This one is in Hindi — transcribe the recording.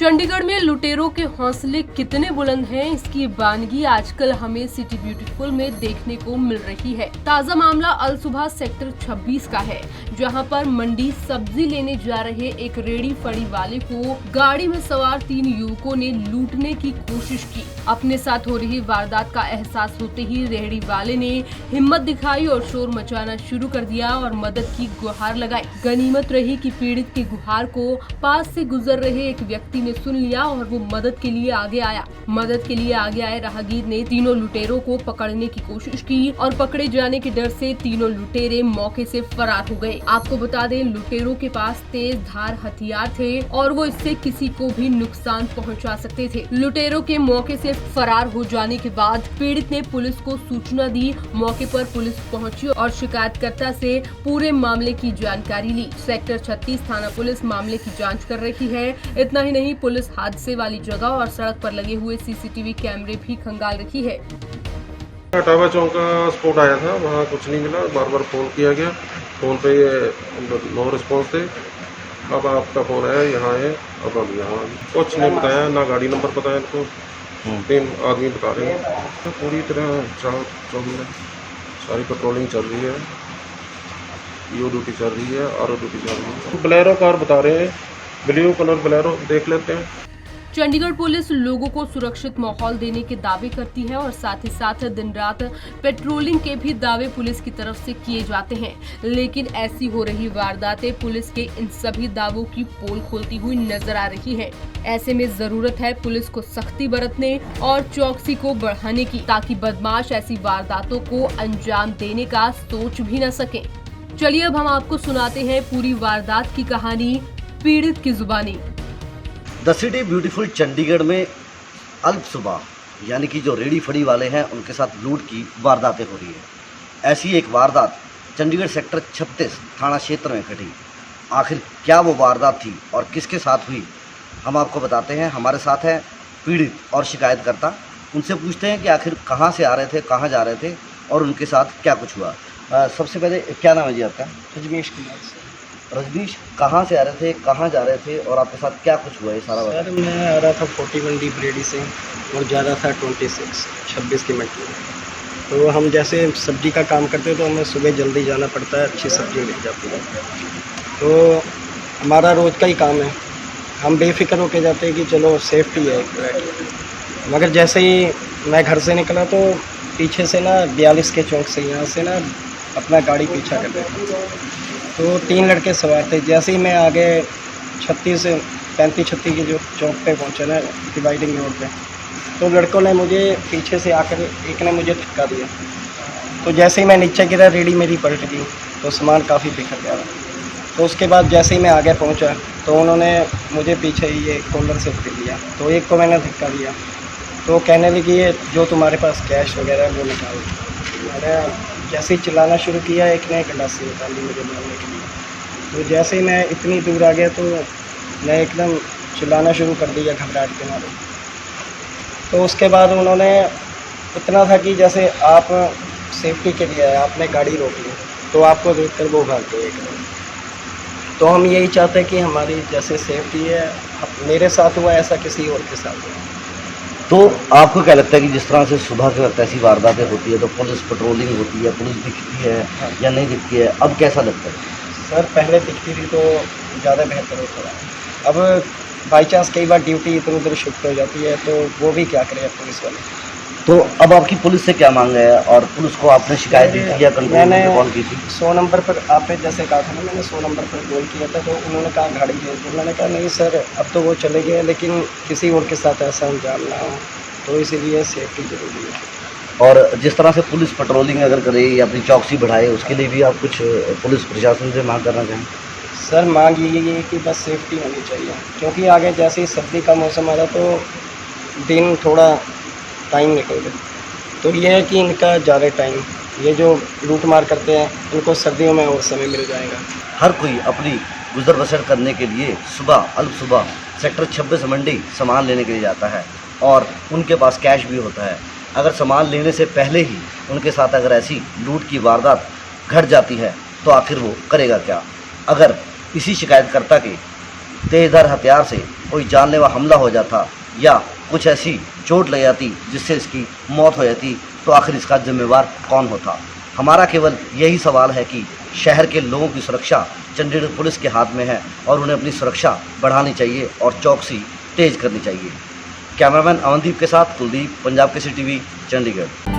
चंडीगढ़ में लुटेरों के हौसले कितने बुलंद हैं, इसकी वानगी आजकल हमें सिटी ब्यूटीफुल में देखने को मिल रही है। ताजा मामला अल सुबह सेक्टर 26 का है, जहां पर मंडी सब्जी लेने जा रहे एक रेड़ी फड़ी वाले को गाड़ी में सवार 3 युवकों ने लूटने की कोशिश की। अपने साथ हो रही वारदात का एहसास होते ही रेहड़ी वाले ने हिम्मत दिखाई और शोर मचाना शुरू कर दिया और मदद की गुहार लगाई। गनीमत रही कि पीड़ित की गुहार को पास से गुजर रहे एक व्यक्ति ने सुन लिया और वो मदद के लिए आगे आया। मदद के लिए आगे आए राहगीर ने तीनों लुटेरों को पकड़ने की कोशिश की और पकड़े जाने के डर से तीनों लुटेरे मौके से फरार हो गए। आपको बता दें, लुटेरों के पास तेज धार हथियार थे और वो इससे किसी को भी नुकसान पहुंचा सकते थे। लुटेरों के मौके से फरार हो जाने के बाद पीड़ित ने पुलिस को सूचना दी। मौके पर पुलिस पहुंची और शिकायतकर्ता से पूरे मामले की जानकारी ली। सेक्टर 36 थाना पुलिस मामले की जांच कर रही है। इतना ही नहीं, पुलिस हादसे वाली जगह और सड़क पर लगे हुए सीसीटीवी कैमरे भी खंगाल रही है। टावा चौक का स्पॉट आया था, वहाँ कुछ नहीं मिला। बार बार फ़ोन किया गया, फ़ोन पे नो रिस्पॉन्स थे। अब आपका फ़ोन आया, यहाँ है। अब हम यहाँ कुछ नहीं बताया, ना गाड़ी नंबर पता है इनको। 3 आदमी बता रहे हैं। पूरी तरह चौक में सारी पेट्रोलिंग चल रही है, ईओ ड्यूटी चल रही है, आरओ ड्यूटी चल रही है। बोलेरो कार बता रहे हैं, ब्लू कलर बोलेरो, देख लेते हैं। चंडीगढ़ पुलिस लोगों को सुरक्षित माहौल देने के दावे करती है और साथ ही साथ दिन रात पेट्रोलिंग के भी दावे पुलिस की तरफ से किए जाते हैं, लेकिन ऐसी हो रही वारदातें पुलिस के इन सभी दावों की पोल खोलती हुई नजर आ रही है। ऐसे में जरूरत है पुलिस को सख्ती बरतने और चौकसी को बढ़ाने की, ताकि बदमाश ऐसी वारदातों को अंजाम देने का सोच भी न सके। चलिए अब हम आपको सुनाते हैं पूरी वारदात की कहानी पीड़ित की जुबानी। द सिटी ब्यूटीफुल चंडीगढ़ में अल्प सुबह यानी कि जो रेडी फड़ी वाले हैं उनके साथ लूट की वारदातें हो रही है। ऐसी एक वारदात चंडीगढ़ सेक्टर 36 थाना क्षेत्र में घटी। आखिर क्या वो वारदात थी और किसके साथ हुई, हम आपको बताते हैं। हमारे साथ है पीड़ित और शिकायतकर्ता। उनसे पूछते हैं कि आखिर कहाँ से आ रहे थे, कहाँ जा रहे थे और उनके साथ क्या कुछ हुआ। सबसे पहले क्या नाम है जी आपका? रजनीश कुमार। रजनीश, कहाँ से आ रहे थे, कहाँ जा रहे थे और आपके साथ क्या कुछ हुआ ये सारा? सर मैं आ रहा था 41 डी ब्रेडी से और जा रहा था 26 की मंडी में। तो हम जैसे सब्जी का काम करते हैं तो हमें सुबह जल्दी जाना पड़ता है, अच्छी सब्जी मिल जाती है। तो हमारा रोज़ का ही काम है, हम बेफिक्र होके जाते हैं कि चलो सेफ्टी है। मगर जैसे ही मैं घर से निकला तो पीछे से ना 42 के चौक से यहाँ से ना अपना गाड़ी पीछा कर रहे थे। तो 3 लड़के सवार थे। जैसे ही मैं आगे 35-36 की जो चौक पे पहुंचा ना, डिवाइडिंग रोड पे, तो लड़कों ने मुझे पीछे से आकर एक ने मुझे धक्का दिया। तो जैसे ही मैं नीचे गिरा, रेडी मेरी पलट गई, तो सामान काफ़ी बिखर गया। तो उसके बाद जैसे ही मैं आगे पहुंचा तो उन्होंने मुझे पीछे ये कॉलर से पकड़ लिया। तो एक को मैंने धक्का दिया, तो कहने लगी ये जो तुम्हारे पास कैश वगैरह है वो निकाल। मैंने जैसे ही चिल्लाना शुरू किया, एक ने गंडासी निकाल दी मुझे मारने के लिए। तो जैसे ही मैं इतनी दूर आ गया तो मैं एकदम चिल्लाना शुरू कर दिया घबराहट के मारे। तो उसके बाद उन्होंने इतना था कि जैसे आप सेफ्टी के लिए आए, आपने गाड़ी रोक ली, तो आपको देख कर वो भाग गए एकदम। तो हम यही चाहते हैं कि हमारी जैसे सेफ्टी है, मेरे साथ हुआ ऐसा किसी और के साथ हुआ। तो आपको क्या लगता है कि जिस तरह से सुबह के वक्त ऐसी वारदातें होती है तो पुलिस पेट्रोलिंग होती है, पुलिस दिखती है या नहीं दिखती है, अब कैसा लगता है? सर पहले दिखती थी तो ज़्यादा बेहतर होता है। अब बाई चांस कई बार ड्यूटी इधर उधर शिफ्ट हो जाती है तो वो भी क्या करें पुलिस वाले। तो अब आपकी पुलिस से क्या मांग है और पुलिस को आपने शिकायत दी थी या कंट्रोल में कॉल की थी? 100 नंबर पर आपने जैसे कहा था ना, मैंने 100 नंबर पर कॉल किया था। तो उन्होंने कहा गाड़ी भेज दो। मैंने कहा नहीं सर, अब तो वो चले गए, लेकिन किसी और के साथ ऐसा अंजाम ना हो, तो इसीलिए सेफ्टी जरूरी है। और जिस तरह से पुलिस पेट्रोलिंग अगर करे या अपनी चौकसी बढ़ाए, उसके लिए भी आप कुछ पुलिस प्रशासन से मांग करना चाहें? सर मांग यही है कि बस सेफ्टी होनी चाहिए, क्योंकि आगे जैसे ही सर्दी का मौसम आ रहा तो दिन थोड़ा टाइम निकल गया। तो ये है कि इनका ज़्यादा टाइम, ये जो लूट मार करते हैं इनको सर्दियों में और समय मिल जाएगा। हर कोई अपनी गुजर बसर करने के लिए सुबह अल्प सुबह सेक्टर 26 मंडी सामान लेने के लिए जाता है और उनके पास कैश भी होता है। अगर सामान लेने से पहले ही उनके साथ अगर ऐसी लूट की वारदात घट जाती है तो आखिर वो करेगा क्या? अगर इसी शिकायतकर्ता के तेजधार हथियार से कोई जानलेवा हमला हो जाता या कुछ ऐसी चोट लग जाती जिससे इसकी मौत हो जाती, तो आखिर इसका जिम्मेवार कौन होता। हमारा केवल यही सवाल है कि शहर के लोगों की सुरक्षा चंडीगढ़ पुलिस के हाथ में है और उन्हें अपनी सुरक्षा बढ़ानी चाहिए और चौकसी तेज करनी चाहिए। कैमरामैन अमनदीप के साथ कुलदीप, पंजाब केसरी टीवी, चंडीगढ़।